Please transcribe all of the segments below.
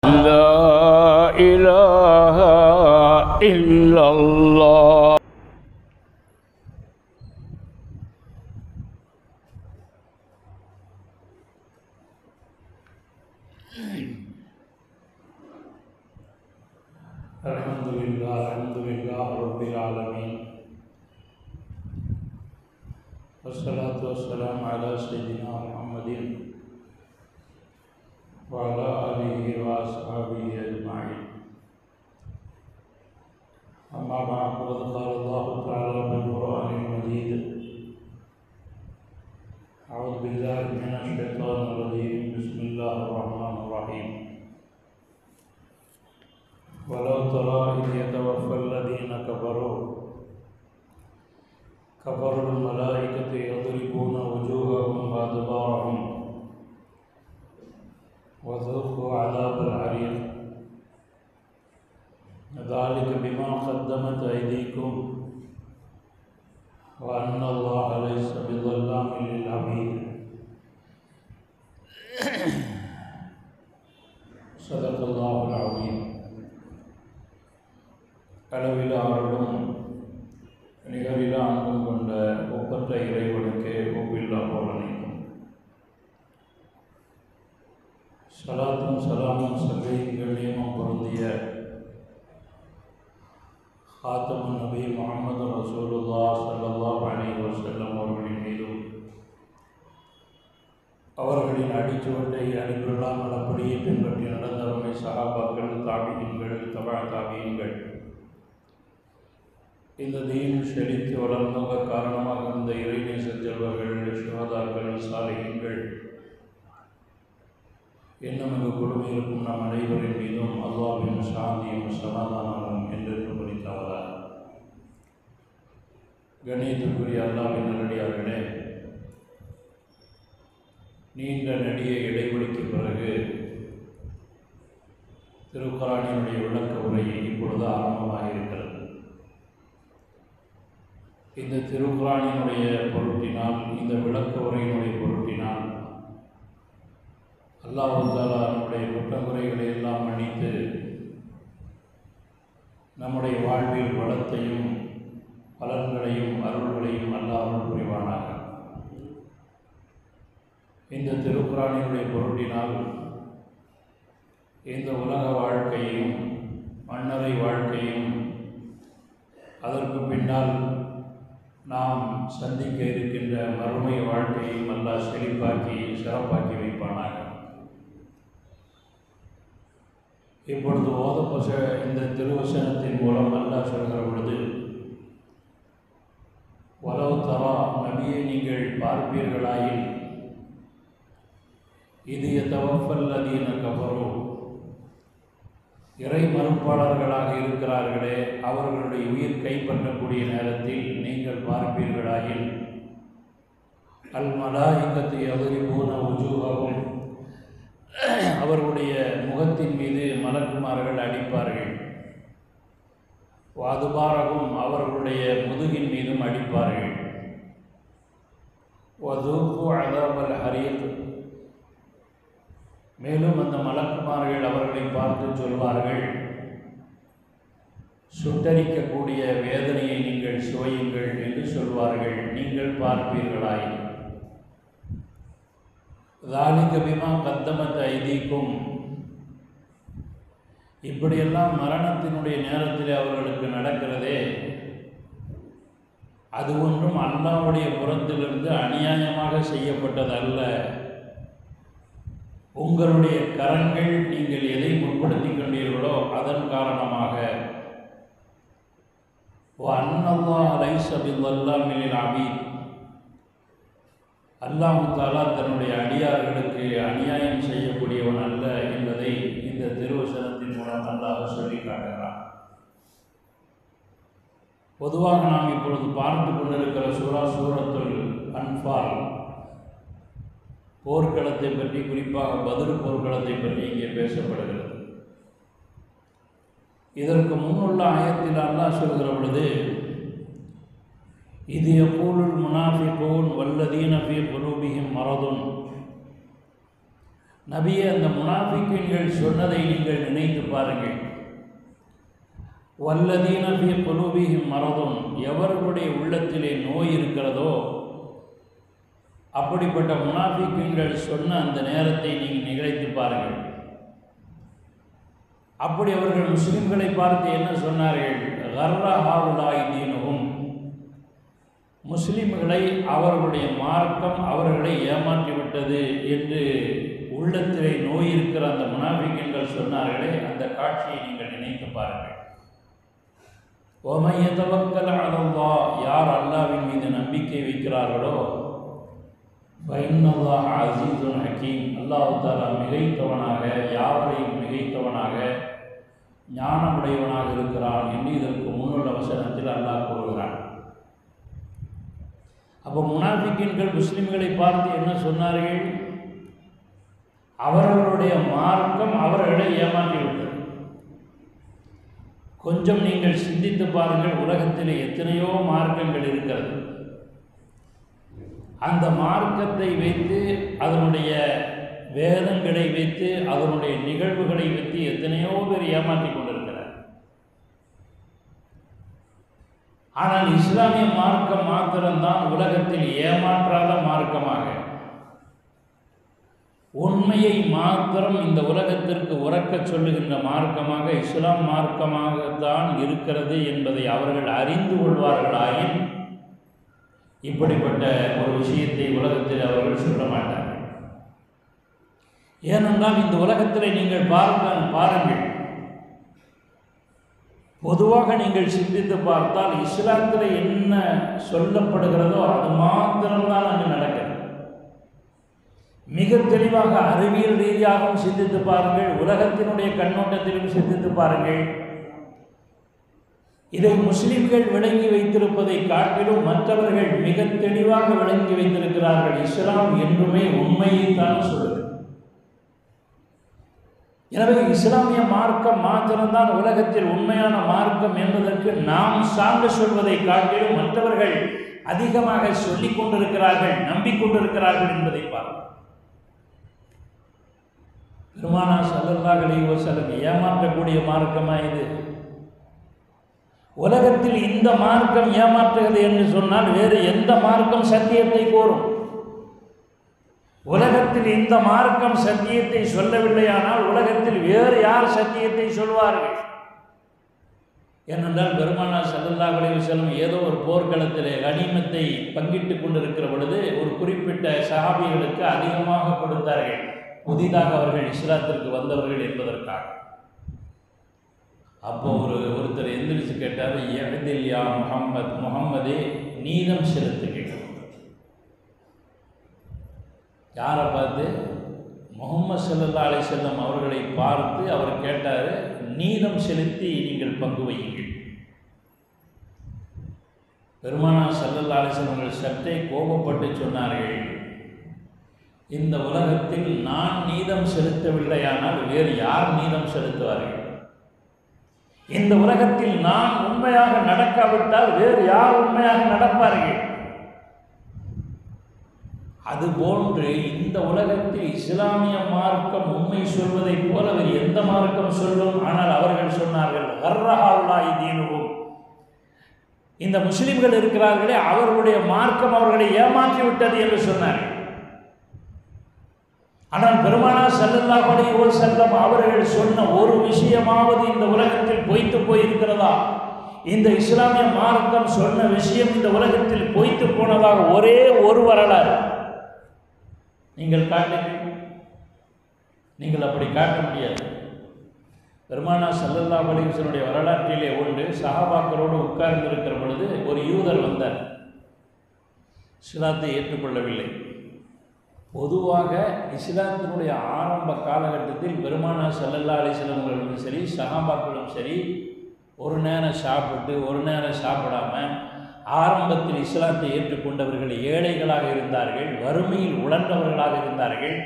لا إله إلا الله. الحمد لله رب العالمين، والصلاة والسلام على سيدنا محمد وعلى آله وأصحابه أجمعين. أما بعد، فقد قال الله تعالى في القرآن المجيد: أعوذ بالله من الشيطان الرجيم، بسم الله الرحمن الرحيم. ولو ترى إذ يتوفى الذين كفروا الملائكة يضربون وجوههم وأدبارهم وذوقوا عذاب الحريق ذلك بما قدمت أيديكم وأن الله ليس بظلام للعبيد. صدق الله العظيم. அளவிலா அருளும் நிகரிலா அன்பும் கொண்ட ஒப்பற்ற இறைவனுக்கு ஒப்பில்லா போலனைக்கும் சலாத்தும் சலாமும் சல்லைகள் நியமம் பொருந்திய ஹாத்தமுன் நபி முஹம்மது ரசூலுல்லாஹ் ஸல்லல்லாஹு அலைஹி வஸல்லம் அவர்களின் மீதும் அவர்களின் அடிச்சுவட்டை அடிப்பெல்லாம் அப்படியே பின்பற்றி நடந்தவர்கள் சஹாபாக்கள், தாபியீன்கள், தபா தாபியீன்கள், இந்த தீன் செழித்து வளர்ந்தோங்க காரணமாக இந்த இறைநேச செல்வர்கள், சுஹதாக்கள், சாலிஹீன்கள் இன்னும் இங்கு குழுமி இருக்கும் நம் அனைவரின் மீதும் அல்லாஹ்வின் சாந்தியும் சமாதானமும் என்றென்று குறித்தாவதார். கண்ணியத்திற்குரிய அல்லாஹ்வின் நல்லடியார்களே, நீண்ட நெடிய இடைவெளிக்கு பிறகு திருக்குர்ஆனினுடைய விளக்க உரை இப்பொழுது ஆரம்பமாக இருக்கிறது. இந்த திருக்குர்ஆனினுடைய பொருட்டினால், இந்த விளக்க உரையினுடைய பொருட்டினால் அல்லாஹ் தஆலா நம்முடைய குற்றங்குறைகளை எல்லாம் மன்னித்து நம்முடைய வாழ்வில் வளத்தையும் பலன்களையும் அருள்களையும் அல்லாஹ் அருள் புரிவானாக. இந்த திருக்குர்ஆனினுடைய பொருட்டினால் இந்த உலக வாழ்க்கையையும் மன்னரை வாழ்க்கையும் அதற்கு பின்னால் நாம் சந்திக்க இருக்கின்ற மறுமை வாழ்க்கையும் அல்லாஹ் செழிப்பாக்கி சிறப்பாக்கி வைப்பானாக. இப்பொழுது ஓதப்பட்ட இந்த திருவசனத்தின் மூலம் அல்லாஹ் சொல்கிற பொழுது, வலவ் தரா, நபியை நீங்கள் பார்ப்பீர்களாயில், இது யதவஃபல்லதீன கஃபரு, இறை மறுப்பாளர்களாக இருக்கிறார்களே அவர்களுடைய உயிர் கைப்பற்றக்கூடிய நேரத்தில் நீங்கள் பார்ப்பீர்களாயில், அல் மலாயிகத்து யضربون وجوههم, அவர்களுடைய முகத்தின் மீது மலக்குமார்கள் அடிப்பார்கள், வதுபாரகும், அவர்களுடைய முதுகின் மீதும் அடிப்பார்கள், வதூகு அதாபல் ஹரீக், மேலும் அந்த மலக்குமார்கள் அவர்களை பார்த்து சொல்வார்கள், சுட்டரிக்கக்கூடிய வேதனையை நீங்கள் சுவையுங்கள் என்று சொல்வார்கள், நீங்கள் பார்ப்பீர்களாய். ذَلِكَ بِمَا قَدَّمَتْ أَيْدِيكُمْ, இப்படியெல்லாம் மரணத்தினுடைய நேரத்தில் அவர்களுக்கு நடக்கிறதே, அது ஒன்றும் அல்லாஹ்வுடைய புறத்திலிருந்து அநியாயமாக செய்யப்பட்டதல்ல. உங்களுடைய கரங்கள் நீங்கள் எதை முற்படுத்தி கொண்டீர்களோ அதன் காரணமாக, وَأَنَّ اللَّهَ لَيْسَ بِظَلَّامٍ لِلْعَبِيدِ, அல்லாஹ் தஆலா தன்னுடைய அடியார்களுக்கு அநியாயம் செய்யக்கூடியவன் அல்ல என்பதை இந்த திருவசனத்தின் மூலம் அல்லாஹ் சொல்லி காட்டுகிறான். பொதுவாக நாம் இப்பொழுது பார்த்து கொண்டிருக்கிற சூரத்துல் அன்ஃபால் போர்க்களத்தை பற்றி, குறிப்பாக பத்ர் போர்க்களத்தை பற்றி இங்கே பேசப்படுகிறது. இதற்கு முன்னுள்ள ஆயத்தில் அல்லாஹ் சொல்கிற பொழுது, இது யகூலுல் முனாஃபிகூன் வல்லதீன ஃபீ குலூபிஹிம் மரதுன் நபியே, அந்த முனாஃபிக்குகள் சொன்னதை நீங்கள் நினைத்து பாருங்கள். வல்லதீன ஃபீ குலூபிஹிம் மரதுன், எவர்களுடைய உள்ளத்திலே நோய் இருக்கிறதோ அப்படிப்பட்ட முனாஃபிக்குகள் சொன்ன அந்த நேரத்தை நீங்கள் நிகழ்த்து பாருங்கள். அப்படி அவர்கள் முஸ்லிம்களை பார்த்து என்ன சொன்னார்கள்? கர்ர ஹாவுலாய் தீனுஹும், முஸ்லிம்களை அவர்களுடைய மார்க்கம் அவர்களை ஏமாற்றிவிட்டது என்று உள்ளத்திலே நோய் இருக்கிற அந்த முனாஃபிக்குகள் சொன்னார்களே, அந்த காட்சியை நீங்கள் நினைத்து பாருங்கள். வமன் யதவக்கல் அலல்லாஹ், யார் அல்லாஹ்வின் மீது நம்பிக்கை வைக்கிறார்களோ, ஃபஇன்னல்லாஹ அஸீஸுன் ஹக்கீம், அல்லாஹ் தஆலா மிகைத்தவனாக, யாவரையும் மிகைத்தவனாக, ஞானமுடையவனாக இருக்கிறான் என்று இதற்கு முன்னுள்ள வசனத்தில் அல்லாஹ் கூறுகிறான். அப்போ முனாஃபிக்குகள் முஸ்லிம்களை பார்த்து என்ன சொன்னார்கள்? அவர்களுடைய மார்க்கம் அவர்களை ஏமாற்றிவிட்டது. கொஞ்சம் நீங்கள் சிந்தித்து பாருங்கள், உலகத்தில் எத்தனையோ மார்க்கங்கள் இருக்கிறது. அந்த மார்க்கத்தை வைத்து, அதனுடைய வேதங்களை வைத்து, அதனுடைய நிகழ்வுகளை வைத்து எத்தனையோ பேர் ஏமாற்றி கொண்டிருக்கிறார். ஆனால் இஸ்லாமிய மார்க்கம் மாத்திரம்தான் உலகத்தில் ஏமாற்றாத மார்க்கமாக, உண்மையை மாத்திரம் இந்த உலகத்திற்கு உரக்கச் சொல்லுகின்ற மார்க்கமாக இஸ்லாம் மார்க்கமாகத்தான் இருக்கிறது என்பதை அவர்கள் அறிந்து கொள்வார்களாயின் இப்படிப்பட்ட ஒரு விஷயத்தை உலகத்தில் அவர்கள் சொல்ல மாட்டார்கள். ஏனென்றால் இந்த உலகத்தில் நீங்கள் பாருங்கள், பொதுவாக நீங்கள் சிந்தித்து பார்த்தால் இஸ்லாத்தில் என்ன சொல்லப்படுகிறதோ அது மாத்திரம்தான் அங்கு நடக்கிறது. மிக தெளிவாக அறிவியல் ரீதியாகவும் சிந்தித்து பாருங்கள், உலகத்தினுடைய கண்ணோட்டத்திலும் சிந்தித்து பாருங்கள். இதை முஸ்லிம்கள் விளங்கி வைத்திருப்பதை காட்டிலும் மற்றவர்கள் மிக தெளிவாக விளங்கி வைத்திருக்கிறார்கள். இஸ்லாம் என்றுமே உண்மையைத்தான் சொல்லுது. எனவே இஸ்லாமிய மார்க்கம் மாத்திரம்தான் உலகத்தில் உண்மையான மார்க்கம் என்பதற்கு நாம் சான்று சொல்வதை காட்டிலும் மற்றவர்கள் அதிகமாக சொல்லிக் கொண்டிருக்கிறார்கள், நம்பிக்கொண்டிருக்கிறார்கள் என்பதை பார்க்கிறோம். பெருமானார் ஸல்லல்லாஹு அலைஹி வஸல்லம் ஏமாற்றக்கூடிய மார்க்கமா இது? உலகத்தில் இந்த மார்க்கம் ஏமாற்றுகிறது என்று சொன்னால் வேறு எந்த மார்க்கம் சத்தியத்தை கோரும்? உலகத்தில் இந்த மார்க்கம் சத்தியத்தை சொல்லவில்லையானால் உலகத்தில் வேறு யார் சத்தியத்தை சொல்வார்கள்? ஏனென்றால் பெருமானார் ஸல்லல்லாஹு அலைஹி வஸல்லம் ஏதோ ஒரு போர்க்களத்திலே கனிமத்தை பங்கிட்டு கொண்டிருக்கிற பொழுது ஒரு குறிப்பிட்ட சஹாபிகளுக்கு அதிகமாக கொடுத்தார்கள், புதிதாக அவர்கள் இஸ்லாத்திற்கு வந்தவர்கள் என்பதற்காக. அப்போ ஒருத்தர் எந்திரிச்சு கேட்டார், யஹ்தில் யா முஹம்மத், முஹம்மதே நீதம் செலுத்து கேட்கணும். யாரை பார்த்து? முஹம்மது ஸல்லல்லாஹு அலைஹி வஸல்லம் அவர்களை பார்த்து அவர் கேட்டார், நீதம் செலுத்தி நீங்கள் பங்கு வையுங்கள். பெருமானார் ஸல்லல்லாஹு அலைஹி வஸல்லம் அவர்கள் சற்றே கோபப்பட்டு சொன்னார்கள், இந்த உலகத்தில் நான் நீதம் செலுத்தவில்லையானால் வேறு யார் நீதம் செலுத்துவார்கள்? இந்த உலகத்தில் நான் உண்மையாக நடக்காவிட்டால் வேறு யார் உண்மையாக நடப்பார்கள்? அதுபோன்று இந்த உலகத்தில் இஸ்லாமிய மார்க்கம் உண்மை சொல்வதைப் போல வேறு எந்த மார்க்கம் சொல்லும்? ஆனால் அவர்கள் சொன்னார்கள், கர்ரஹாவுலாஹி தீனுஹும், இந்த முஸ்லிம்கள் இருக்கிறார்களே அவர்களுடைய மார்க்கம் அவர்களை ஏமாற்றி விட்டது என்று சொன்னார்கள். ஆனால் பெருமானார் ஸல்லல்லாஹு அலைஹி வஸல்லம் அவர்கள் சொன்ன ஒரு விஷயமாவது இந்த உலகத்தில் பொய்த்து போயிருக்கிறதா? இந்த இஸ்லாமிய மார்க்கம் சொன்ன விஷயம் இந்த உலகத்தில் பொய்த்து போனதாக ஒரே ஒரு வரலாறு நீங்கள் காட்டுங்கள். நீங்கள் அப்படி காட்ட முடியாது. பெருமானார் ஸல்லல்லாஹு அலைஹி வஸல்லம் வரலாற்றிலே ஒன்று, சஹாபாக்களோடு உட்கார்ந்து இருக்கிற பொழுது ஒரு யூதர் வந்தார், இஸ்லாத்தை ஏற்றுக்கொள்ளவில்லை. பொதுவாக இஸ்லாத்தினுடைய ஆரம்ப காலகட்டத்தில் பெருமானார் ஸல்லல்லாஹு அலைஹி வஸல்லம் அவர்களும் சரி, சஹாபாக்களும் சரி, ஒரு நேரம் சாப்பிட்டு ஒரு நேரம் சாப்பிடாம ஆரம்பத்தில் இஸ்லாத்தை ஏற்றுக்கொண்டவர்கள் ஏழைகளாக இருந்தார்கள், வறுமையில் உழன்றவர்களாக இருந்தார்கள்.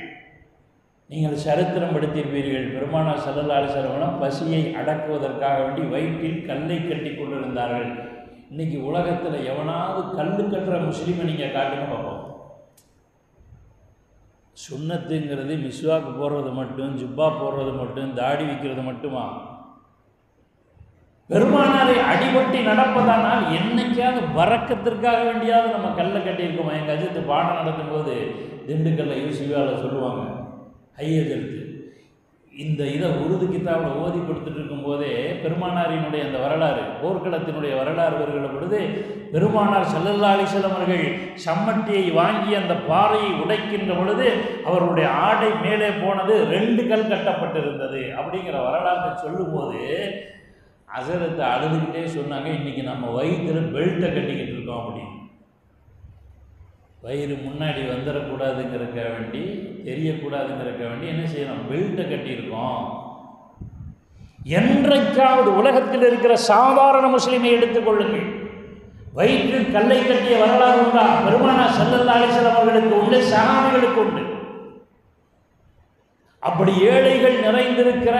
நீங்கள் சரித்திரம் படித்திருப்பீர்கள், பெருமானார் ஸல்லல்லாஹு அலைஹி வஸல்லம் பசியை அடக்குவதற்காக வேண்டி வயிற்றில் கல்லை கட்டி கொண்டிருந்தார்கள். இன்றைக்கி உலகத்தில் எவனாவது கல் கட்டுற முஸ்லீமை நீங்கள் காட்டுங்க பார்ப்போம். சுன்னத்துங்கிறது மிஸ்வாக்கு போடுறது மட்டும், ஜுப்பா போடுறது மட்டும், தாடி வைக்கிறது மட்டுமா? பெருமானாரை அடிபட்டி நடப்பதானால் என்னைக்காவது வரக்கத்திற்காக வேண்டியாவது நம்ம கல்லை கட்டியிருக்கோமா? எங்கள் அஜித்து பாடம் நடத்தும் போது திண்டுக்கல்ல யூசிவாவில் சொல்லுவாங்க, ஐயஜெழுத்து இந்த இதை உருது கிதாபில் ஓதி கொடுத்துட்டு இருக்கும்போதே பெருமானாரினுடைய அந்த வரலாறு, போர்க்களத்தினுடைய வரலாறு வருகிற பொழுது பெருமானார் ஸல்லல்லாஹு அலைஹி வஸல்லம் அவர்கள் சம்மட்டியை வாங்கி அந்த பாறையை உடைக்கின்ற பொழுது அவருடைய ஆடை மேலே போனது 2 கல் கட்டப்பட்டிருந்தது அப்படிங்கிற வரலாற்றை சொல்லும்போது அசரத்தை அழுதுகிட்டே சொன்னாங்க, இன்றைக்கி நம்ம வயிற்றில் பெல்ட்டை கட்டிக்கிட்டு இருக்கோம் அப்படின்னு. வயிறு முன்னாடி வந்துடக்கூடாதுங்கிறக்க வேண்டி, தெரியக்கூடாதுங்கிறக்க வேண்டி என்ன செய்யணும், பெல்ட்டை கட்டியிருக்கோம். என்றைக்காவது உலகத்தில் இருக்கிற சாதாரண முஸ்லிமை எடுத்துக்கொள்ளுங்கள், வயிற்றில் கல்லை கட்டிய வரலாறு உண்டா? பெருமானார் ஸல்லல்லாஹு அலைஹி வஸல்லம் அவர்களுக்கு உண்டு, சஹாபிகளுக்கு உண்டு. அப்படி ஏழைகள் நிறைந்திருக்கிற,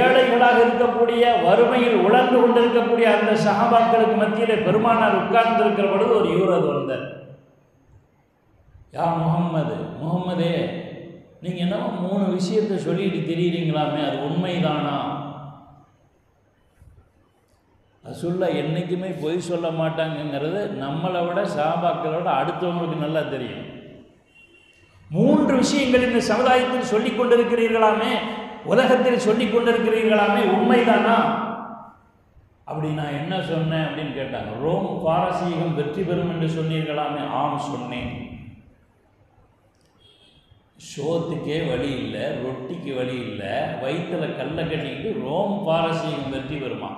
ஏழைகளாக இருக்கக்கூடிய, வறுமையில் உழந்து கொண்டிருக்கக்கூடிய அந்த சஹாபாக்களுக்கு மத்தியிலே பெருமானார் உட்கார்ந்து இருக்கிற பொழுது ஒரு யூரது வந்தார். யா முஹம்மது, முகம்மதே நீங்கள் என்னவோ 3 விஷயத்தை சொல்லிட்டு தெரியுறீங்களாமே, அது உண்மைதானா? ரசூலுல்லாஹ் என்றைக்குமே பொய் சொல்ல மாட்டாங்கங்கிறது நம்மளை விட சஹாபாக்களோட அடுத்தவங்களுக்கு நல்லா தெரியும். 3 விஷயங்கள் இந்த சமுதாயத்தில் சொல்லிக் கொண்டிருக்கிறீர்களாமே, உலகத்தில் சொல்லிக் கொண்டிருக்கிறீர்களாமே, உண்மைதானா? அப்படி நான் என்ன சொன்னேன் அப்படின்னு கேட்டாங்க. ரோம் பாரசீகம் வெற்றி பெறும் என்று சொன்னீர்களாமே. ஆம் சொன்னேன். சோத்துக்கே வழி இல்லை, ரொட்டிக்கு வழி இல்லை, வயிற்றில் கல்லை கட்டிக்கிட்டு ரோம் பாரசீகம் வெற்றி பெறுமா?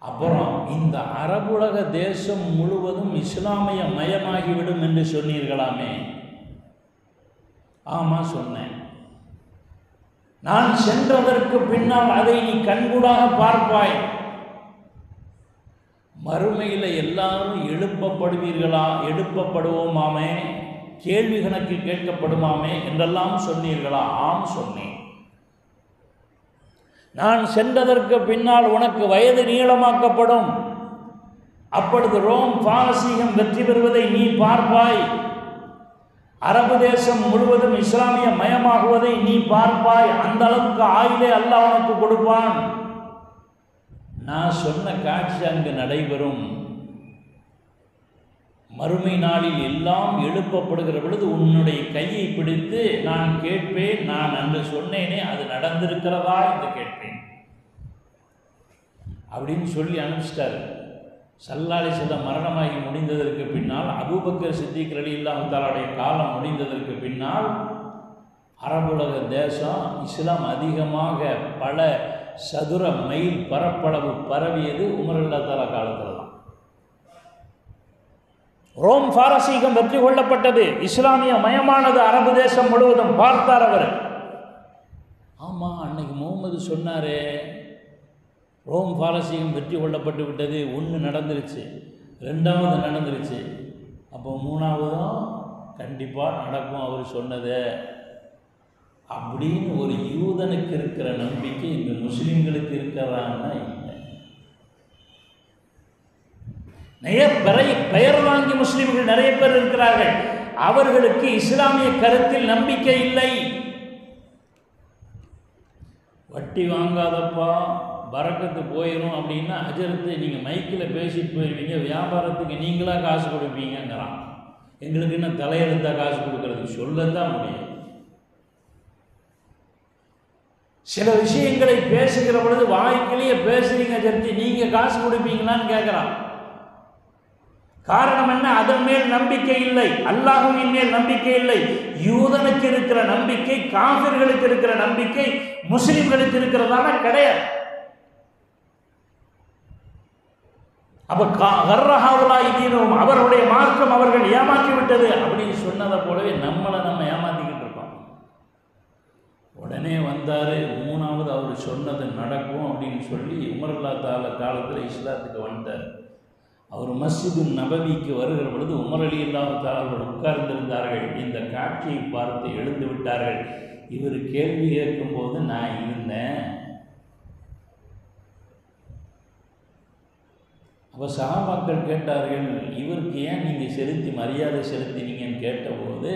அப்புறம் இந்த அரபுலக தேசம் முழுவதும் இஸ்லாமிய மயமாகிவிடும் என்று சொன்னீர்களாமே. ஆமாம் சொன்னேன். நான் சென்றதற்கு பின்னால் அதை நீ கண்கூடாக பார்ப்பாய். மறுமையில் எல்லாரும் எழுப்பப்படுவீர்களா, எழுப்பப்படுவோமாமே, கேள்வி கணக்கு கேட்கப்படுமாமே என்றெல்லாம் சொன்னீர்களா? ஆம் சொன்னேன். நான் சென்றதற்கு பின்னால் உனக்கு வயது நீளமாக்கப்படும், அப்பொழுது ரோம் பாரசீகம் வெற்றி பெறுவதை நீ பார்ப்பாய், அரபு தேசம் முழுவதும் இஸ்லாமிய மயமாகுவதை நீ பார்ப்பாய், அந்த அளவுக்கு ஆயுளே அல்லாஹ் உனக்கு கொடுப்பான். நான் சொன்ன காட்சி அங்கு நடைபெறும். மறுமை நாளில் எல்லாம் எழுப்பப்படுகிற பொழுது உன்னுடைய கையை பிடித்து நான் கேட்பேன், நான் அன்று சொன்னேனே அது நடந்திருக்கிறதா என்று கேட்பேன் அப்படின்னு சொல்லி அனுப்பிச்சிட்டாரு. ஸல்லல்லாஹு அலைஹி வஸல்லம் மரணமாகி முடிந்ததற்கு பின்னால், அபூபக்கர் சித்திக் ரலியல்லாஹு தஆலாவுடைய காலம் முடிந்ததற்கு பின்னால் அரபுலக தேசம் இஸ்லாம் அதிகமாக பல சதுர மைல் பரப்பளவு பரவியது உமர் ரலியல்லாஹு தஆலா காலத்தில் தான். ரோம் பாரசீகம் வெற்றி கொள்ளப்பட்டது, இஸ்லாமிய மயமானது அரபு தேசம் முழுவதும். பார்த்தார் அவர். ஆமாம், அன்னைக்கு முகமது சொன்னாரே ரோம் பாரசீகம் வெற்றி கொள்ளப்பட்டு விட்டது, 1 நடந்துருச்சு, 2வது நடந்துருச்சு, அப்போ 3வதும் கண்டிப்பாக நடக்கும் அவர் சொன்னது அப்படின்னு ஒரு யூதனுக்கு இருக்கிற நம்பிக்கை இந்த முஸ்லிம்களுக்கு இருக்கிறான்னா இல்லை. பெயர் வாங்கி முஸ்லிம்கள் நிறைய பேர் இருக்கிறார்கள். அவர்களுக்கு இஸ்லாமிய கருத்தில் நம்பிக்கை இல்லை. வட்டி வாங்காதப்பா பரக்கத்து போயிடும் அப்படின்னா அஜரத்து நீங்கள் மைக்கில் பேசிட்டு போயிடுவீங்க, வியாபாரத்துக்கு நீங்களாக காசு கொடுப்பீங்கிறான். எங்களுக்கு என்ன தலையெழுத்தா காசு கொடுக்கறது, சொல்லத்தான் முடியும். சில விஷயங்களை பேசுகிற பொழுது வாய்க்கிலேயே பேசுறீங்க அஜரத்து, நீங்கள் காசு கொடுப்பீங்களான்னு கேட்குறான். காரணம் என்ன? அதன் மேல் நம்பிக்கை இல்லை, அல்லாஹ்வின் மேல் நம்பிக்கை இல்லை. யூதனுக்கு இருக்கிற நம்பிக்கை, காஃபிர்களுக்கு இருக்கிற நம்பிக்கை முஸ்லிம்களுக்கு இருக்கிறதான கிடையாது. அப்ப அவருடைய மார்க்கம் அவர்கள் ஏமாற்றி விட்டது அப்படின்னு சொன்னதை போலவே நம்மளை நம்ம ஏமாத்திக்கிட்டு இருக்கோம். உடனே வந்தார், 3வது அவர் சொன்னது நடக்கும் அப்படின்னு சொல்லி உமர் ரலியல்லாஹு தஆலா காலத்தில் இஸ்லாத்துக்கு வந்தார். அவர் மஸ்ஜிது நபவிக்கு வருகிற பொழுது உமர் ரலியல்லாஹு தஆலா அவர்கள் உட்கார்ந்திருந்தார்கள். இந்த காட்சியை பார்த்து எழுந்து விட்டார்கள். இவர் கேள்வி கேட்கும்போது நான் இருந்தேன். அப்போ சஹாபாக்கள் கேட்டார்கள், இவருக்கு ஏன் நீங்கள் செலுத்தி மரியாதை செலுத்தினீங்கன்னு கேட்டபோது,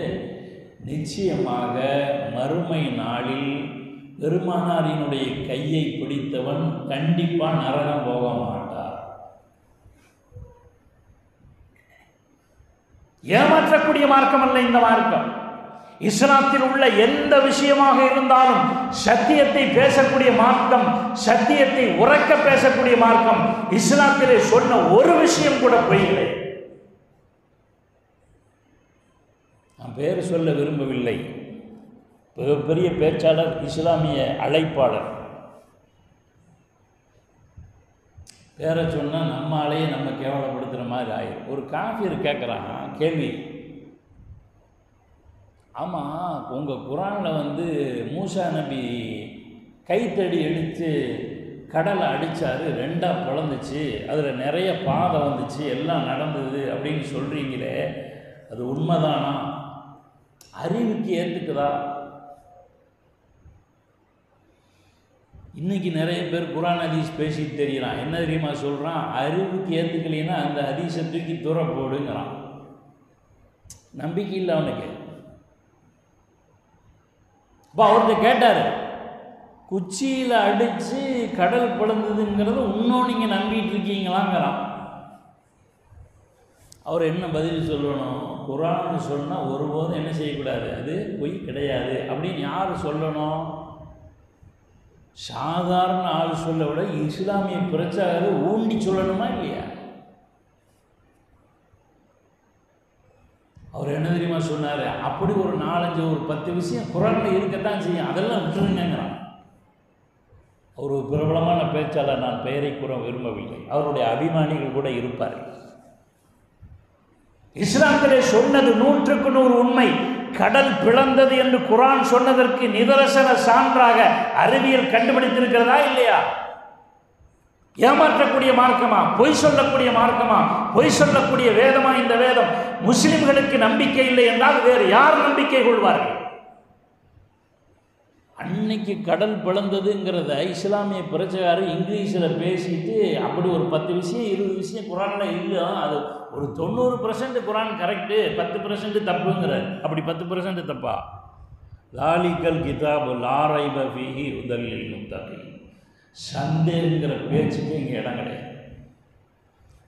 நிச்சயமாக மறுமை நாளில் பெருமானாரினுடைய கையை பிடித்தவன் கண்டிப்பாக நரகம் போக மாட்டார். ஏமாற்றக்கூடிய மார்க்கம் அல்ல இந்த மார்க்கம். இஸ்லாத்தில் உள்ள எந்த விஷயமாக இருந்தாலும் சத்தியத்தை பேசக்கூடிய மார்க்கம், சத்தியத்தை உறக்க பேசக்கூடிய மார்க்கம். இஸ்லாத்திலே சொன்ன ஒரு விஷயம் கூட பொய்யில்லை. நான் பேர் சொல்ல விரும்பவில்லை. பெரிய பேச்சாளர், இஸ்லாமிய அழைப்பாளர், பேரை சொன்னால் நம்ம ஆளையே நம்ம கேவலப்படுத்துகிற மாதிரி ஆயிடும். ஒரு காஃபியர் கேட்குறான் கேள்வி, ஆமாம் உங்கள் குரானில் மூசா நபி கைத்தடி எடுத்து கடலை அடித்தார், ரெண்டாக பிளந்துச்சு, அதில் நிறைய பாதை வந்துச்சு, எல்லாம் நடந்தது அப்படின்னு சொல்கிறீங்களே, அது உண்மைதானா? அறிவுக்கு ஏற்றுக்குதா? இன்றைக்கி நிறைய பேர் குரான் ஹதீஸ் பேசிட்டு தெரியலாம். என்ன தெரியுமா சொல்கிறான்? அறிவுக்கு ஏற்றுக்கலைன்னா அந்த ஹதீஸை தூக்கி தூர போடுங்கிறான். நம்பிக்கை இல்லை அவனுக்கு. இப்போ அவர்கிட்ட கேட்டார், குச்சியில் அடித்து கடல் பிளந்ததுங்கிறது இன்னும் நீங்கள் நம்பிட்டு இருக்கீங்களாங்கிறான். அவர் என்ன பதில் சொல்லணும்? குரான்னு சொன்னால் ஒருபோதும் என்ன செய்யக்கூடாது, அது பொய் கிடையாது அப்படின்னு யார் சொல்லணும்? சாதாரண ஆள் சொல்ல விட இஸ்லாமிய பிரச்சாரத்தை ஊண்டி சொல்லணுமா இல்லையா? அவர் என்ன தெரியுமா சொன்னார்? அப்படி ஒரு 4-5 ஒரு 10 விஷயம் குரானில் இருக்கத்தான் செய்யும், அதெல்லாம் விட்டுருங்கிறான். அவர் ஒரு பிரபலமான பேச்சாளர், நான் பெயரை கூற விரும்பவில்லை, அவருடைய அபிமானிகள் கூட இருப்பார்கள். இஸ்லாத்திலே சொன்னது 100க்கு 100 உண்மை. கடல் பிளந்தது என்று குரான் சொன்னதற்கு நிதர்சன சான்றாக அறிவியல் கண்டுபிடித்திருக்கிறதா இல்லையா? ஏமாற்றக்கூடிய மார்க்கமா? பொய் சொல்லக்கூடிய மார்க்கமா? பொய் சொல்லக்கூடிய வேதமா இந்த வேதம்? முஸ்லிம்களுக்கு நம்பிக்கை இல்லை என்றால் வேறு யார் நம்பிக்கை கொள்வார்கள்? அன்னைக்கு கடல் பிளந்ததுங்கிறத இஸ்லாமிய பிரச்சாரம் இங்கிலீஷில் பேசிட்டு அப்படி ஒரு 10 விஷயம் 20 விஷயம் குரானில் இல்லை, அது ஒரு 90% குரான் கரெக்டு, 10% தப்புங்கிறார். அப்படி 10% தப்பா? லாலிக்கல் கிதாபு லாரைப ஃபீஹி ஹுதல் முத்தகீன். சந்தேகங்கிற பேச்சுக்கு இங்கே இடம் கிடையாது.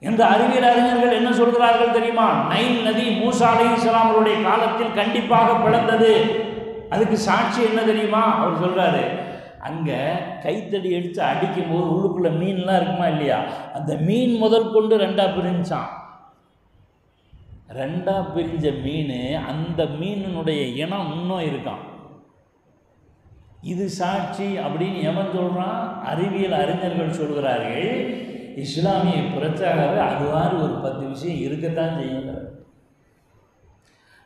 இந்த அறிவியல் அறிஞர்கள் என்ன சொல்கிறார்கள் தெரியுமா? நைல் நதி மூசா அலைஹிஸ்ஸலாம் அவருடைய காலத்தில் கண்டிப்பாக பிளந்தது. அதுக்கு சாட்சி என்ன தெரியுமா? அவர் சொல்கிறாரு, அங்கே கைத்தடி எடுத்து அடிக்கும் போது உள்ளுக்குள்ளே மீன்லாம் இருக்குமா இல்லையா, அந்த மீன் முதல் கொண்டு 2ஆக பிரிஞ்சான். 2ஆக பிரிஞ்ச மீன், அந்த மீனினுடைய இனம் இன்னும் இருக்கான். இது சாட்சி அப்படின்னு எவன் சொல்கிறான்? அறிவியல் அறிஞர்கள் சொல்கிறார்கள். இஸ்லாமிய பிரச்சாரர் அதுவாறு ஒரு 10 விஷயம் இருக்கத்தான் செய்யுங்கிறார்.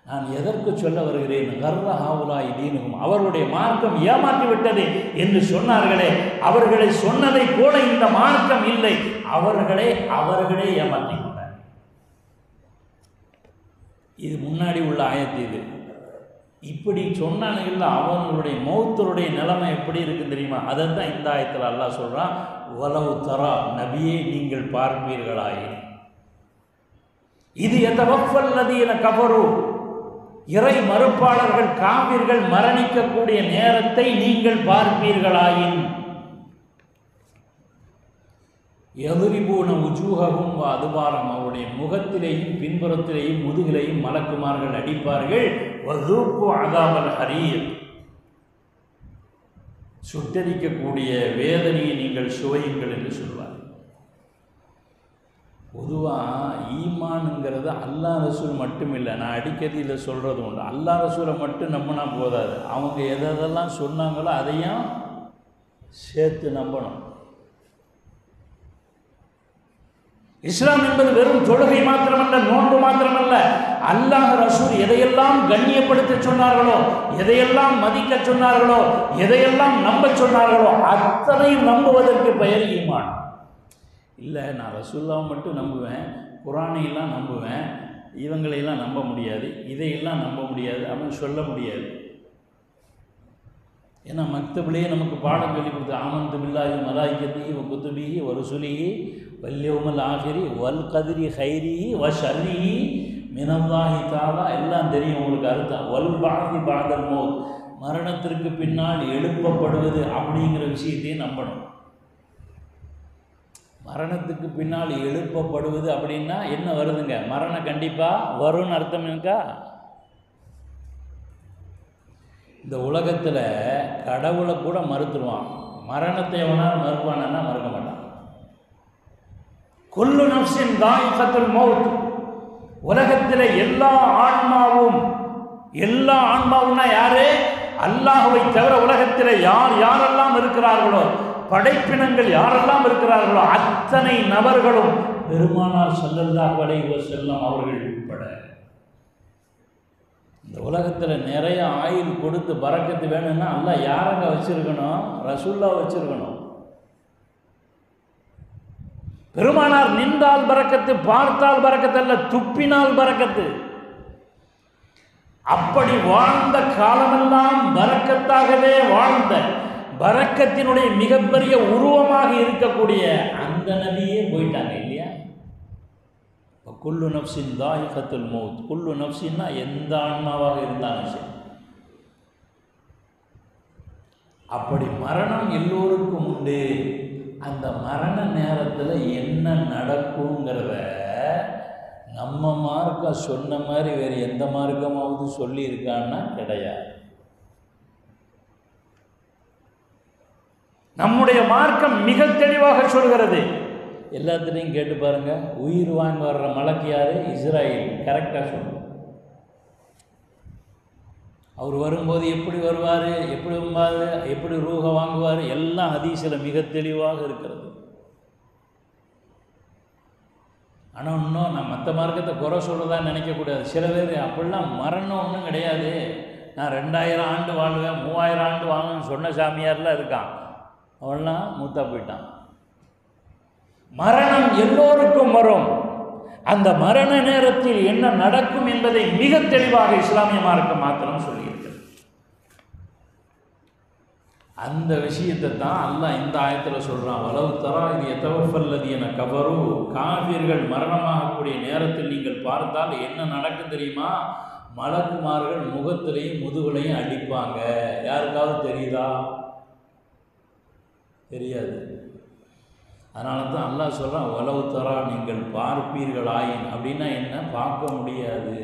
நான் எதற்கு சொல்ல வருகிறேன்? கர்ர ஹாவுலாய் தீனுகும், அவருடைய மார்க்கம் ஏமாற்றிவிட்டது என்று சொன்னார்களே, அவர்களை சொன்னதை போல இந்த மார்க்கம் இல்லை, அவர்களே ஏமாற்றிக் கொண்டார். இது முன்னாடி உள்ள ஆயத்து. இது இப்படி சொன்னானுங்கள அவங்களுடைய மௌத்தருடைய நிலைமை எப்படி இருக்கு தெரியுமா? அதைத்தான் இந்த ஆயத்தில் அல்லாஹ் சொல்றான், வலவு தரா, நபியே நீங்கள் பார்ப்பீர்களாயே, இது எதவஃபல்லதீன கஃபரு, இறை மறுப்பாளர்கள் காபிர்கள் மரணிக்கக்கூடிய நேரத்தை நீங்கள் பார்ப்பீர்களாயின், எதிரிபூன உஜூகவும் அதுபாரம், அவருடைய முகத்திலேயும் பின்புறத்திலேயும் முதுகிலேயும் மலக்குமார்கள் அடிப்பார்கள். வதூக்கு அதாபல் ஹரீர், சுட்டரிக்கக்கூடிய வேதனையை நீங்கள் சுவையுங்கள் என்று சொல்வார். பொதுவாக ஈமானுங்கிறது அல்லாஹ் ரசூல் மட்டும் இல்லை. நான் அடிக்கடி இதில் சொல்கிறது உண்டு, அல்லாஹ் ரசூலை மட்டும் நம்பினா போதாது, அவங்க எதெல்லாம் சொன்னாங்களோ அதையும் சேர்த்து நம்பணும். இஸ்லாம் என்பது வெறும் தொழுகை மாத்திரமல்ல, நோன்பு மாத்திரமல்ல. அல்லாஹ் ரசூல் எதையெல்லாம் கண்ணியப்படுத்த சொன்னார்களோ, எதையெல்லாம் மதிக்க சொன்னார்களோ, எதையெல்லாம் நம்ப சொன்னார்களோ அத்தனையும் நம்புவதற்கு பெயர் ஈமான். இல்லை நான் ரசூல்லாவை மட்டும் நம்புவேன், குரானையெல்லாம் நம்புவேன், இவங்களையெல்லாம் நம்ப முடியாது, இதையெல்லாம் நம்ப முடியாது அப்படின்னு சொல்ல முடியாது. ஏன்னா மக்தபிலேயே நமக்கு பாடம் சொல்லி கொடுத்து ஆமன்து பில்லாஹி மலாயிகத்திஹி வ குதுபிஹி வ ருசுலிஹி வல் யௌமல் ஆஹிரி வல் கத்ரி ஹைரிஹி வ ஷர்ரிஹி மினல்லாஹி தஆலா எல்லாம் தெரியும் உங்களுக்கு அர்த்தம். வல் பஅதி பஅதல் மௌத், மரணத்திற்கு பின்னால் எழுப்பப்படுவது அப்படிங்கிற விஷயத்தையும் நம்பணும். மரணத்துக்கு பின்னால் எழுப்பப்படுவது அப்படின்னா என்ன வருதுங்க? மரணம் கண்டிப்பாக வரும்னு அர்த்தம் இருக்கா? இந்த உலகத்தில் கடவுளை கூட மறுத்துருவான், மரணத்தை எவனால் மறுப்பானா? மறுக்க மாட்டான். குல்லு நஃப்ஸின் தாயிகத்துல் மௌத், உலகத்தில் எல்லா ஆன்மாவும்னா யாரு? அல்லாஹ்வை தவிர உலகத்தில் யாரெல்லாம் இருக்கிறார்களோ, படைப்பினங்கள் யாரெல்லாம் இருக்கிறார்களோ அத்தனை நபர்களும் பெருமானார் ஸல்லல்லாஹு அலைஹி வஸல்லம் அவர்கள் உட்பட. இந்த உலகத்தில் நிறைய ஆயுள் கொடுத்து பரக்கத்து வேணும்னா அல்லாஹ் யாரங்க வச்சிருக்கணும்? ரசூல்லா வச்சிருக்கணும். பெருமானார் நின்றால் பரக்கத்து, பார்த்தால் பரக்கத்து அல்ல, துப்பினால் பரக்கத்து. அப்படி வாழ்ந்த காலமெல்லாம் பரக்கத்தாகவே வாழ்ந்த, பரக்கத்தினுடைய மிகப்பெரிய உருவமாக இருக்கக்கூடிய அந்த நபியே போயிட்டாங்க இல்லையா? குல்லு நஃப்ஸின் தாயிகத்துல் மௌத், குல்லு நஃப்ஸின்னா எந்த ஆன்மாவாக இருந்தாலும் சரி. அப்படி மரணம் எல்லோருக்கும் உண்டு. அந்த மரண நேரத்தில் என்ன நடக்குங்கிறத நம்ம மார்க்கம் சொன்ன மாதிரி வேறு எந்த மார்க்கமாவது சொல்லியிருக்கான்னா கிடையாது. நம்முடைய மார்க்கம் மிக தெளிவாக சொல்கிறது. எல்லாத்துலேயும் கேட்டு பாருங்க, உயிர் வாங்கி வர்ற மலக்கு யாரு? இஸ்ராயேல். கரெக்டாக சொல்லுங்க. அவர் வரும்போது எப்படி வருவார், எப்படி ரூஹ வாங்குவார், எல்லாம் ஹதீஸில் மிக தெளிவாக இருக்கிறது. ஆனால் இன்னும் நான் மற்ற மார்க்கத்தை குறை சொல்கிறதா நினைக்கக்கூடாது. சில பேர் அப்படிலாம் மரணம் ஒன்றும் கிடையாது, நான் 2000 ஆண்டு வாழ்வேன் 3000 ஆண்டு வாங்குவேன்னு சொன்ன சாமியார்லாம் இருக்கான். அவன்லாம் மூத்தா போயிட்டான். மரணம் எல்லோருக்கும் வரும். அந்த மரண நேரத்தில் என்ன நடக்கும் என்பதை மிக தெளிவாக இஸ்லாமிய மார்க்கம் மாத்திரம் சொல்லியிருக்கிறது. அந்த விஷயத்தை தான் அல்லாஹ் இந்த ஆயத்தில் சொல்கிறான். வலவு தரா இது எத்தவஃபல்லதி என கபரு, காஃபிர்கள் மரணமாகக்கூடிய நேரத்தில் நீங்கள் பார்த்தால் என்ன நடக்கும் தெரியுமா? மலக்குமார்கள் முகத்திலையும் முதுகுலையும் அடிப்பாங்க. யாருக்காவது தெரியுதா? தெரியாது. அதனால தான் அல்லாஹ் சொல்கிறான், வலவு தரா நீங்கள் பார்ப்பீர்களாயின். அப்படின்னா என்ன? பார்க்க முடியாது.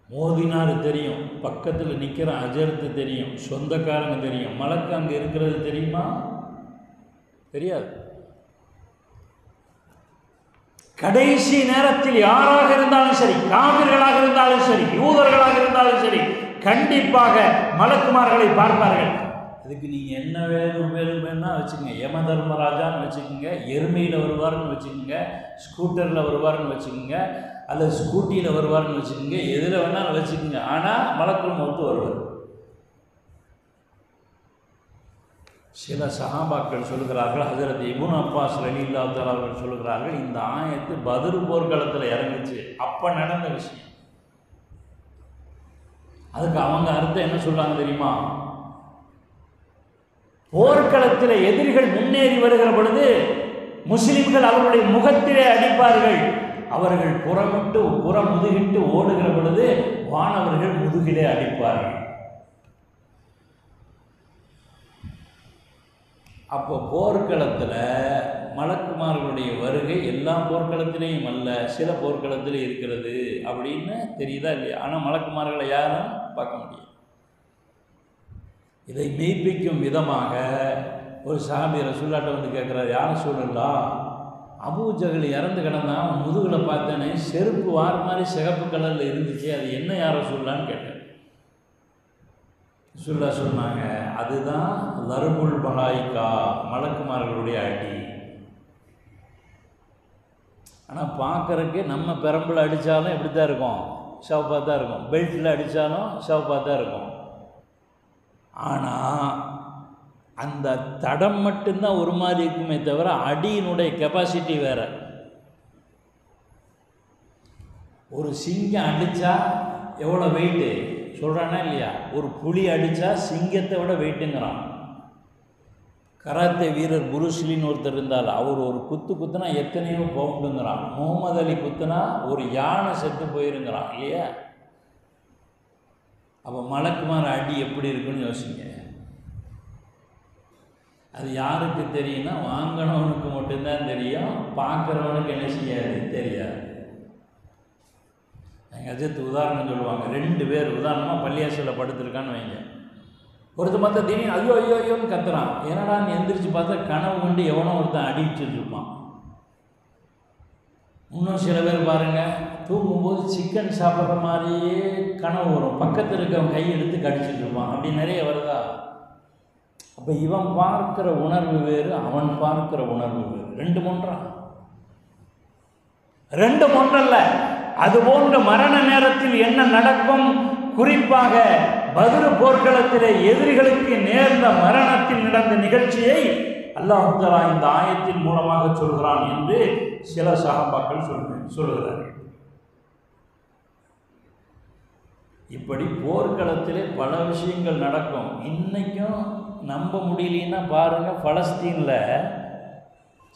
மோதினார் தெரியும், பக்கத்தில் நிற்கிற அஜர்த்து தெரியும், சொந்தக்காரங்க தெரியும். மலக்கு அங்கே இருக்கிறது தெரியுமா? தெரியாது. கடைசி நேரத்தில் யாராக இருந்தாலும் சரி, காபிர்களாக இருந்தாலும் சரி, யூதர்களாக இருந்தாலும் சரி, கண்டிப்பாக மலக்குமார்களை பார்ப்பார்கள். அதுக்கு நீங்கள் என்ன வேணும்னா வச்சுக்கோங்க. யம தர்மராஜான்னு வச்சுக்கோங்க, எருமையில் வருவார்னு வச்சுக்கோங்க, ஸ்கூட்டரில் வருவார்னு வச்சுக்கோங்க, அல்லது ஸ்கூட்டியில் வருவார்னு வச்சுக்கோங்க, எதில் வேணாலும் வச்சுக்கோங்க. ஆனால் மலக்குள் மௌத்து வருவார். சில சஹாபாக்கள் சொல்கிறார்கள், ஹஜ்ரத் இப்னு அப்பாஸ் ரலியல்லாஹு தஆலா அவர்கள் சொல்கிறார்கள், இந்த ஆயத்து பத்ர் போர்க்களத்தில் இறங்குச்சு, அப்போ நடந்த விஷயம். அதுக்கு அவங்க அர்த்தம் என்ன சொல்கிறாங்க தெரியுமா? போர்க்களத்தில் எதிரிகள் முன்னேறி வருகிற பொழுது முஸ்லிம்கள் அவர்களுடைய முகத்திலே அடிப்பார்கள். அவர்கள் முதுகிட்டு ஓடுகிற பொழுது வானவர்கள் முதுகிலே அடிப்பார்கள். அப்போ போர்க்களத்தில் மலக்குமார்களுடைய வருகை எல்லா போர்க்களத்திலையும் அல்ல, சில போர்க்களத்தில் இருக்கிறது அப்படின்னு தெரியுதா இல்லையா? ஆனால் மலக்குமார்களை யாரும் பார்க்க முடியும். இதை மெய்ப்பிக்கும் விதமாக ஒரு சஹாபி ரசூலுல்லாஹ்ட்ட வந்து கேட்குறாரு, யார் ரசூலுல்லாஹ், அபூ ஜஹல் இறந்து கிடந்தான், அவன் முதுகில் பார்த்தேனே செருப்பு வார் மாதிரி சிகப்பு கலரில் இருந்துச்சு, அது என்ன யார் ரசூலுல்லாஹ்னு கேட்டேன். ரசூலுல்லாஹ் சொன்னாங்க, அதுதான் லர்புல் மலாயிகா, மலக்குமார்களுடைய அடி. ஆனால் பார்க்குறக்கு நம்ம பெரம்பில் அடித்தாலும் எப்படி தான் இருக்கும்? சிவப்பாக தான் இருக்கும். பெல்ட்டில் அடித்தாலும் சிவப்பாக தான் இருக்கும். ஆனால் அந்த தடம் மட்டும்தான் ஒரு மாதிரி இருக்குமே தவிர அடியினுடைய கெப்பாசிட்டி வேறு. ஒரு சிங்கம் அடித்தா எவ்வளோ வெயிட்டு சொல்கிறானா இல்லையா? ஒரு புலி அடித்தா சிங்கத்தை விட வெயிட்டுங்கிறான். கராத்தே வீரர் புருஸ்லின்னு ஒருத்தர் இருந்தால் அவர் ஒரு குத்துனா எத்தனையோ பவுண்டுங்கிறான். முகமது அலி குத்துனா ஒரு யானை செத்து போயிருங்கிறான் இல்லையா? அப்போ மலக்குமார் அடி எப்படி இருக்குன்னு யோசிங்க. அது யாருக்கு தெரியும்னா வாங்கினவனுக்கு மட்டும்தான் தெரியும், பார்க்குறவனுக்கு என்ன செய்யாது, தெரியாது. எங்கள் அஜித் உதாரணம் சொல்லுவாங்க. 2 பேர் உதாரணமாக பள்ளியாசலில் படுத்துருக்கான்னு வைங்க. ஒருத்தர் பார்த்தா திடீர்னு ஐயோ ஐயோ ஐயோன்னு கத்துறான். என்னடா நீ எந்திரிச்சு பார்த்தா கனவு கொண்டு எவனோ ஒருத்தன் அடிச்சுட்டு இருப்பான். இன்னும் சில பேர் பாருங்கள், தூங்கும்போது சிக்கன் சாப்பிட்ற மாதிரியே கனவு வரும், பக்கத்தில் இருக்கவன் கை எடுத்து கடிச்சிட்டு இருப்பான். அப்படி நிறைய வருதா? அப்போ இவன் பார்க்கிற உணர்வு வேறு, அவன் பார்க்கிற உணர்வு வேறு. 2 ஒன்றல்ல. அது போன்ற மரண நேரத்தில் என்ன நடக்கும்? குறிப்பாக பத்ர் போர்க்களத்திலே எதிரிகளுக்கு நேர்ந்த மரணத்தில் நடந்த நிகழ்ச்சியை அல்லாஹ் தஆலா இந்த ஆயத்தின் மூலமாக சொல்கிறான் என்று சில சஹாபாக்கள் சொல்கிறார்கள். இப்படி போர்க்களத்திலே பல விஷயங்கள் நடக்கும். இன்னைக்கும் நம்ப முடியலன்னா பாருங்க, பலஸ்தீனில்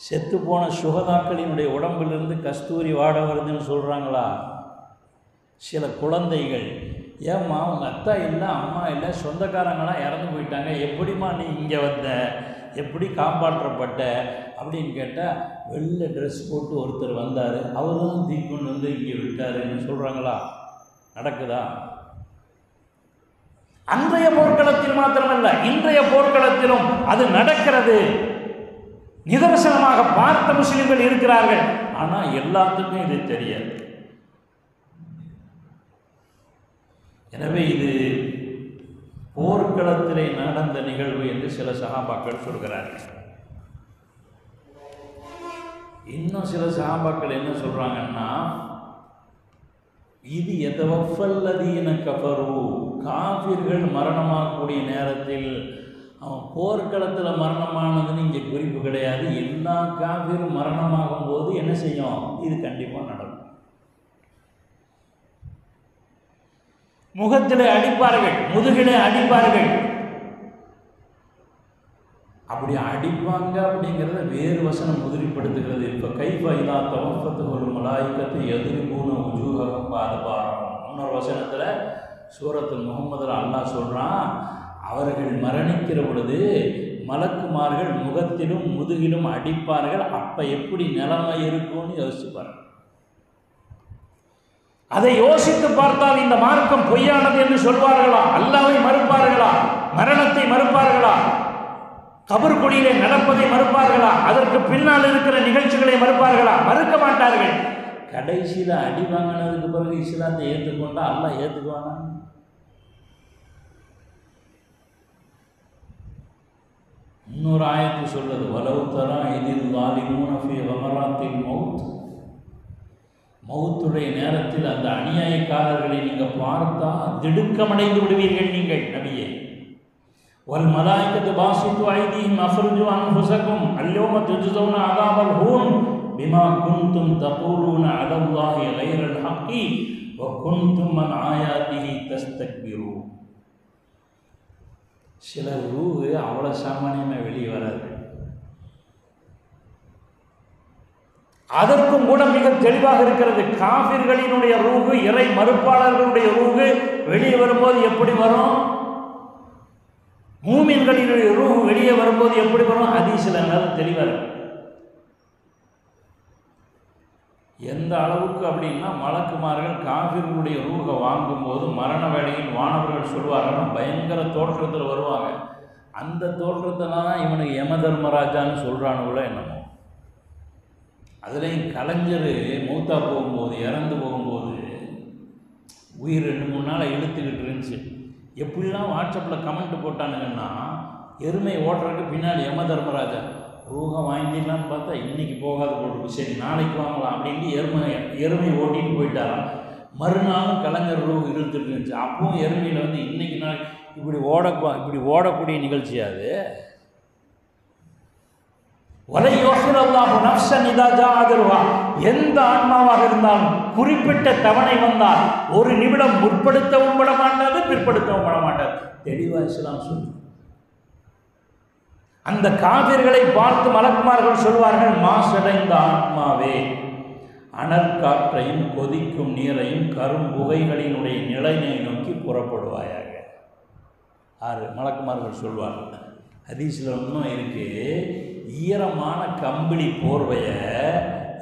செத்து போன சுகதாக்களினுடைய உடம்பிலிருந்து கஸ்தூரி வாட வருதுன்னு சொல்கிறாங்களா? சில குழந்தைகள், ஏம்மா உங்கள் அத்தா இல்லை, அம்மா இல்லை, சொந்தக்காரங்களாம் இறந்து போயிட்டாங்க, எப்படிம்மா நீ இங்கே வந்த, எப்படி காப்பாற்றப்பட்ட அப்படின்னு கேட்டால், வெள்ளை ட்ரெஸ் போட்டு ஒருத்தர் வந்தார், அவர் தான் தீக்கொண்டு வந்து இங்கே விட்டாருன்னு சொல்கிறாங்களா? நடக்குதா? அன்றைய போர்க்களத்தில் மாத்திரமல்ல, இன்றைய போர்க்களத்திலும் அது நடக்கிறது. நிதர்சனமாக பார்த்த முஸ்லிம்கள் இருக்கிறார்கள். ஆனால் எல்லாத்துக்கும் இது தெரியாது. எனவே இது போர்க்களத்திலே நடந்த நிகழ்வு என்று சில சஹாபாக்கள் சொல்கிறார்கள். இன்னும் சில சஹாபாக்கள் என்ன சொல்றாங்கன்னா, இது எதவஃபல்லதீன கஃபரு, காஃபிர்கள் மரணமாகக்கூடிய நேரத்தில் அவன் போர்க்களத்தில் மரணமானதுன்னு இங்கே குறிப்பு கிடையாது. எல்லா காஃபிரும் மரணமாகும் போது என்ன செய்யும்? இது கண்டிப்பாக நடக்கும். முகத்திலே அடிப்பார்கள், முதுகிலே அடிப்பார்கள். அப்படி அடிப்பாங்க அப்படிங்கிறத வேறு வசனம் உதிரிப்படுத்துகிறது. இப்போ கைஃபா இதா தவஃபத்துல் மலாயிகத்து யதுரிபூன உஜூஹஹும் வஅத்பாரஹும். இன்னொரு வசனத்தில் சூரத்துல் முஹம்மதுல அல்லாஹ் சொல்கிறான், அவர்கள் மரணிக்கிற பொழுது மலக்குமார்கள் முகத்திலும் முதுகிலும் அடிப்பார்கள். அப்போ எப்படி நிலைமை இருக்கும்னு யோசிச்சுப்பார்கள். அதை யோசித்து பார்த்தால் இந்த மார்க்கம் பொய்யானது என்று சொல்வார்களா? அல்லாஹ்வை மறுப்பார்களா? மரணத்தை மறுப்பார்களா? கபர் குழியிலே நடப்பதை மறுப்பார்களா? அதற்கு பின்னால் இருக்கிற நிகழ்ச்சிகளை மறுப்பார்களா? மறுக்க மாட்டார்கள். கடைசியில் அடி வாங்கினதுக்கு பிறகு இஸ்லாத்தை ஏற்றுக்கொண்டா அல்லாஹ் ஏற்றுக்குவானா? இன்னொரு ஆயத்து சொல்றது, வலவு தரா இதில் ஸாலிமூன ஃபீ கமராத்தில் மௌத். மௌத்துடைய நேரத்தில் அந்த அநியாயக்காரர்களை நீங்கள் பார்த்தா திடுக்கமடைந்து விடுவீர்கள் நீங்கள் நபியே. வல் மலாயிகத்து பாசித்து ஐதீஹிம் அஃப்ரிஜு அன்ஃபுஸகும் அல்யௌம துஜ்ஸௌன அஸாபல் ஹூன் பிமா குன்தும் தகூலூன அலல்லாஹி கைரல் ஹக்கி வ குன்தும் அன் ஆயாத்திஹி தஸ்தக்பிரூன். சில ரூஹு அவ்வளோ சாமானியமாக வெளியே வராது. அதற்கும் கூட மிக தெளிவாக இருக்கிறது. காஃபிர்களினுடைய ரூஹு, இறை மறுப்பாளர்களுடைய ரூஹு வெளியே வரும்போது எப்படி வரும்? மூமின்களினுடைய ரூஹு வெளியே வரும்போது எப்படி வரும்? ஹதீஸ்ல நல்ல தெளிவாக இருக்கு. எந்த அளவுக்கு அப்படின்னா, மலக்குமார்கள் காஃபிர்களுடைய ரூஹை வாங்கும்போது மரண வேளையில் வானவர்கள் சொல்வார்கள், பயங்கர தோற்றத்தில் வருவாங்க. அந்த தோற்றத்தில் தான் இவனுக்கு யம தர்மராஜான்னு சொல்கிறானுங்களோ என்னமோ. அதுலேயும் கலைஞர் மௌத்தா போகும்போது, இறந்து போகும்போது உயிர் 2-3 நாள் இழுத்துக்கிட்டு இருந்துச்சு. எப்படிலாம் வாட்ஸ்அப்பில் கமெண்ட் போட்டானுங்கன்னா, எருமை ஓட்டுறதுக்கு பின்னாடி யம தர்மராஜா ரூஹை வாங்கிடலான்னு பார்த்தா இன்றைக்கி போகாது போட்டுருக்கு, சரி நாளைக்கு வாங்கலாம் அப்படின்ட்டு எருமை ஓட்டிட்டு போயிட்டாராம். மறுநாளும் கலைஞர் ரூஹ் இழுத்துட்டு இருந்துச்சு. அப்பவும் எருமையில் வந்து இன்றைக்கி நாள் இப்படி ஓடக்கூடிய நிகழ்ச்சியாது. வலை யோசிலல்லாஹு நஃப்ஸன் இதா ஜாஅ அஜலுஹா, எந்த ஆன்மாவாக இருந்தாலும் குறிப்பிட்ட தவணை வந்தால் ஒரு நிமிடம் முற்படுத்தவும் பட மாட்டாது, பிற்படுத்தவும் பட மாட்டாது. தெளிவா இஸ்லாம் சொல்லு. அந்த காபிர்களை பார்த்து மலக்குமார்கள் சொல்வார்கள், மாசடைந்த ஆன்மாவே, அனற்காற்றையும் கொதிக்கும் நீரையும் கரும்புகைகளினுடைய நிலையை நோக்கி புறப்படுவாயாக. ஆறு மலக்குமார்கள் சொல்வார்கள். ஹதீஸில் இன்னும் இருக்கு, ஈரமான கம்பிளி போர்வையை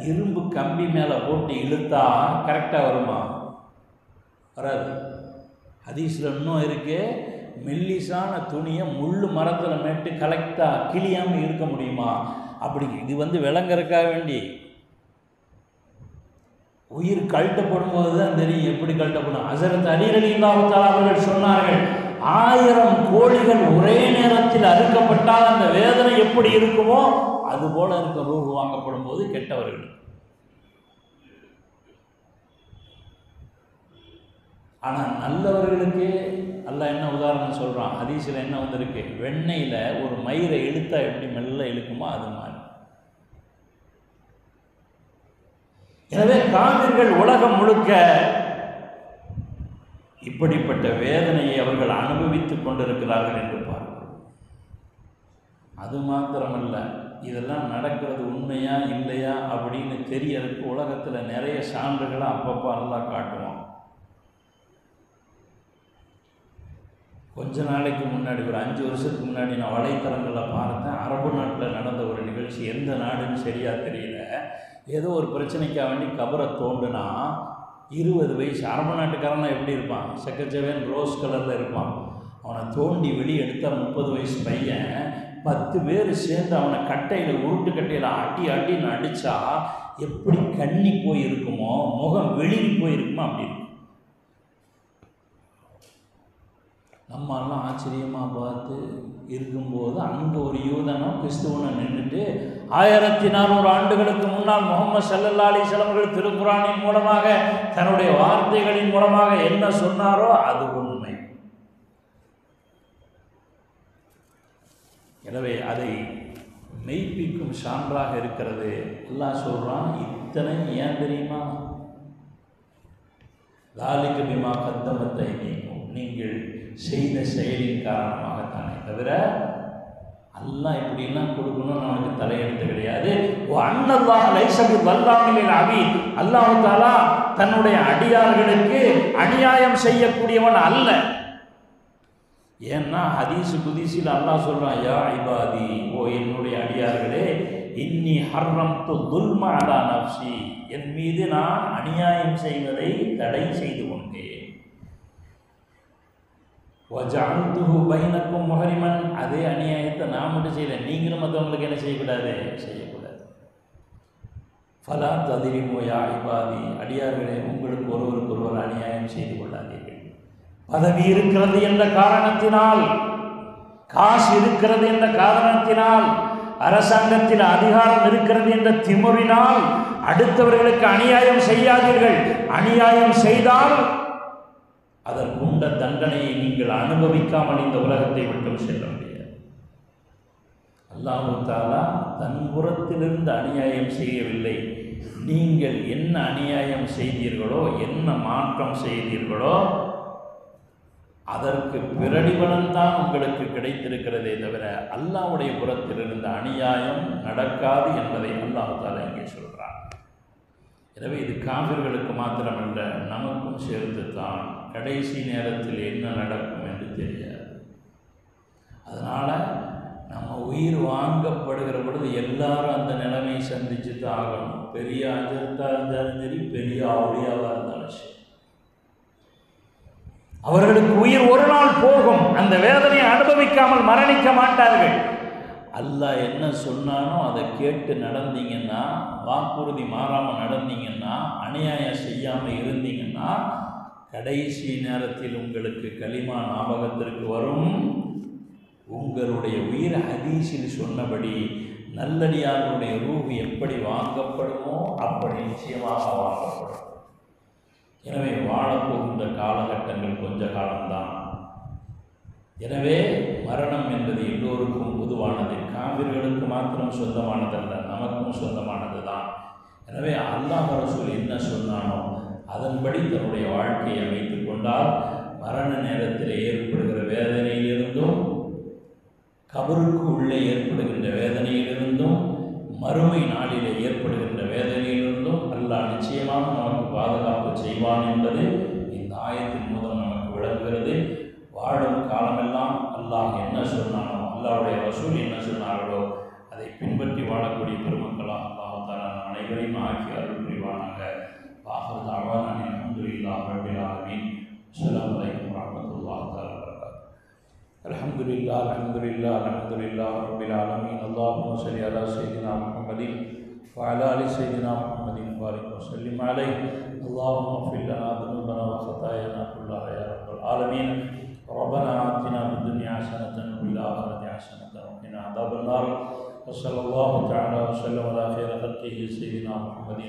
இரும்பு கம்பி மேலே போட்டு இழுத்தா கரெக்டாக வருமா? வராது. ஹதீஸில் இன்னும் இருக்கு, மெல்லிசான துணியை முள் மரத்தில் மேட்டு கலெக்டாக கிளியாமல் இருக்க முடியுமா? அப்படி இது விளங்குறதுக்காக வேண்டி உயிர் கழட்டப்படும் போது தான் தெரியும் எப்படி கழட்டப்படும். ஹஸரத் அலி ரலியல்லாஹு தஆலா அவர்கள் சொன்னார்கள், 1000 கோழிகள் ஒரே நேரத்தில் அறுக்கப்பட்டால் அந்த வேதனை எப்படி இருக்குமோ அதுபோல இருக்க ரூஹ் வாங்கப்படும் போது கெட்டவர்கள். ஆனால் நல்லவர்களுக்கு அல்லாஹ் என்ன உதாரணம் சொல்கிறான், ஹதீஸில் என்ன வந்திருக்கு, வெண்ணெயில் ஒரு மயிரை இழுத்தா எப்படி மெல்ல இழுக்குமோ அது மாதிரி. எனவே காவிர்கள் உலகம் முழுக்க இப்படிப்பட்ட வேதனையை அவர்கள் அனுபவித்துக் கொண்டிருக்கிறார்கள் என்று பார்க்கிறோம். அது மாத்திரமல்ல, இதெல்லாம் நடக்கிறது உண்மையா இல்லையா அப்படின்னு தெரியறதுக்கு உலகத்தில் நிறைய சான்றுகளை அப்பப்போ அல்லாஹ் காட்டுவான். கொஞ்ச நாளைக்கு முன்னாடி, ஒரு 5 வருஷத்துக்கு முன்னாடி நான் வலைத்தளங்களில் பார்த்தேன். அரபு நாட்டில் நடந்த ஒரு நிகழ்ச்சி, எந்த நாடுன்னு சரியாக தெரியல. ஏதோ ஒரு பிரச்சனைக்காக வேண்டி கபரை தோண்டுனா 20 வயசு அரபு நாட்டுக்காரனா எப்படி இருப்பான், செக்கச்சவேன் ரோஸ் கலரில் இருப்பான். அவனை தோண்டி வெளியே எடுத்தால் 30 வயசு பையன் 10 பேர் சேர்ந்து அவனை கட்டையில் உருட்டு கட்டையில் அடின்னு அடித்தா எப்படி கண்ணி போயிருக்குமோ, முகம் வெளியே போயிருக்குமோ அப்படி இருக்கும். நம்மெல்லாம் ஆச்சரியமாக பார்த்து இருக்கும்போது அங்கே ஒரு யூதனும் கிறிஸ்துவனும் நின்றுட்டு 1400 ஆண்டுகளுக்கு முன்னால் முஹம்மது ஸல்லல்லாஹு அலைஹி வஸல்லம் அவர்கள் திருக்குர்ஆனின் மூலமாக தன்னுடைய வார்த்தைகளின் மூலமாக என்ன சொன்னாரோ அது உண்மை. எனவே அதை மெய்ப்பிக்கும் சான்றாக இருக்கிறது. அல்லாஹ் சொல்கிறான், இத்தனை ஏன் தெரியுமா, ذَلِكَ بِمَا قَدَّمَتْ أَيْدِيكُمْ, நீங்கள் செய்த செயலின் காரணமாகத்தானே தவிர அல்லாஹ் இப்படிலாம் கொடுக்கணும்னு அவனுக்கு தலையெழுத்து கிடையாது. அன்னல்லாஹ லைஸ பிظல்லாமில் லில்-அபீத், அல்லாஹ் தஆலா தன்னுடைய அடியார்களுக்கு அநியாயம் செய்யக்கூடியவன் அல்ல. ஏன்னா ஹதீஸ் குதிஸில் அல்லாஹ் சொல்றான், யா இபாதி, ஓ என்னுடைய அடியார்களே, இன்னி ஹர்ரம்து துல்ம அலா நஃப்ஸி, என் மீது நான் அநியாயம் செய்வதை தடை செய்து கொண்டேன். வஜஅல்துஹு பைனக்கும் முஹரிமன், அதே அநியாயத்தை நான் மட்டும் செய்யலை, நீங்களும் மற்றவங்களுக்கு என்ன செய்யக்கூடாது, செய்யக்கூடாது. ஃபலா தத்லிமு யா இபாதி, அடியார்களே உங்களுக்கு ஒருவருக்கு ஒருவர் அநியாயம் செய்து கொள்ளாதீர்கள். பதவி இருக்கிறது என்ற காரணத்தினால், காசு இருக்கிறது என்ற காரணத்தினால், அரசாங்கத்தில் அதிகாரம் இருக்கிறது என்ற திமிரினால் அடுத்தவர்களுக்கு அநியாயம் செய்யாதீர்கள். அநியாயம் செய்தால் அதற்குண்ட தண்டனையை நீங்கள் அனுபவிக்காமல் இந்த உலகத்தை விட்டு செல்ல முடியாது. அல்லாஹ் தஆலா தன் புறத்திலிருந்து அநியாயம் செய்யவில்லை. நீங்கள் என்ன அநியாயம் செய்தீர்களோ, என்ன மாற்றம் செய்தீர்களோ அதற்கு பிரதிபலன் தான் உங்களுக்கு கிடைத்திருக்கிறதே தவிர அல்லாஹ்வுடைய புறத்திலிருந்து அநியாயம் நடக்காது என்பதை அல்லாஹ் தஆலா இங்கே சொல்கிறார். எனவே இது காபிர்களுக்கு மாத்திரமல்ல, நமக்கும் சேர்த்து தான். கடைசி நேரத்தில் என்ன நடக்கும் என்று தெரியாது. அதனால் நம்ம உயிர் வாங்கப்படுகிற பொழுது எல்லாரும் அந்த நிலைமையை சந்தித்து தான் ஆகணும். பெரிய அஜர்த்தாக இருந்தாலும் சரி, பெரிய ஆவுளியாவாக இருந்தாலும் சரி, அவர்களுக்கு உயிர் ஒரு நாள் போகும். அந்த வேதனையை அனுபவிக்காமல் மரணிக்க மாட்டார்கள். அல்லாஹ் என்ன சொன்னானோ அதை கேட்டு நடந்தீங்கன்னா, வாக்குறுதி மாறாமல் நடந்தீங்கன்னா, அநியாயம் செய்யாமல் இருந்தீங்கன்னா, கடைசி நேரத்தில் உங்களுக்கு கலிமா ஞாபகத்திற்கு வரும். உங்களுடைய உயிர் ஹதீஸில் சொன்னபடி நல்லடியாருடைய ரூஹ் எப்படி வாங்கப்படுமோ அப்படி நிச்சயமாக வாங்கப்படும். எனவே வாழப்போகின்ற காலகட்டங்கள் கொஞ்ச காலம்தான். எனவே மரணம் என்பது எல்லோருக்கும் பொதுவானது, காவிர்களுக்கு மாத்திரம் சொந்தமானதல்ல, நமக்கும் சொந்தமானது தான். எனவே அல்லாஹ் ரசூல் என்ன சொன்னானோ அதன்படி தன்னுடைய வாழ்க்கையை அமைத்து கொண்டால் மரண நேரத்தில் ஏற்படுகிற வேதனையிலிருந்தும், கபருக்கு உள்ளே ஏற்படுகின்ற வேதனையிலிருந்தும், மறுமை நாளிலே ஏற்படுகின்ற வேதனையிலிருந்தும் அல்லாஹ் நிச்சயமாக நமக்கு பாதுகாப்பு செய்வான் என்பது இந்த ஆயத்தின் மூலம் நமக்கு விளங்குகிறது. வாழும் காலமெல்லாம் அல்லாஹ் என்ன சொன்னானோ, அல்லாஹ்வுடைய ரசூல் என்ன சொன்னார்களோ அதை பின்பற்றி வாழக்கூடிய பெருமக்களாக அல்லாஹ் தஆலா அனைவரையும் ஆக்கி அருள் புரிவானாக. ஆகிரு தஅவானா அல்ஹம்துலில்லாஹி ரப்பில் ஆலமீன். அஸ்ஸலாமு அலைக்கும் வரஹ்மத்துல்லாஹி தஆலா வபரகாத்துஹு. அல்ஹம்துலில்லாஹ் அல்ஹம்துலில்லாஹ் அல்ஹம்துலில்லாஹி ரப்பில் ஆலமீன். அல்லாஹும்ம ஸல்லி அலா ஸய்யிதினா முஹம்மதின் வ அலா ஆலி ஸய்யிதினா முஹம்மதின் பாரிக் வ ஸல்லிம் அலைஹி. அல்லாஹும்ம ஃபிர் லனா ذنوبنا وخطايانا كلها يا رب العالمين. ربنا آتنا في الدنيا حسنة وفي الآخرة حسنة وقنا عذاب النار. وصلى الله تعالى وسلم على خير خلقه سيدنا محمد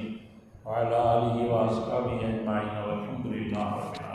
وعلى آله وأصحابه أجمعين والحمد لله رب العالمين.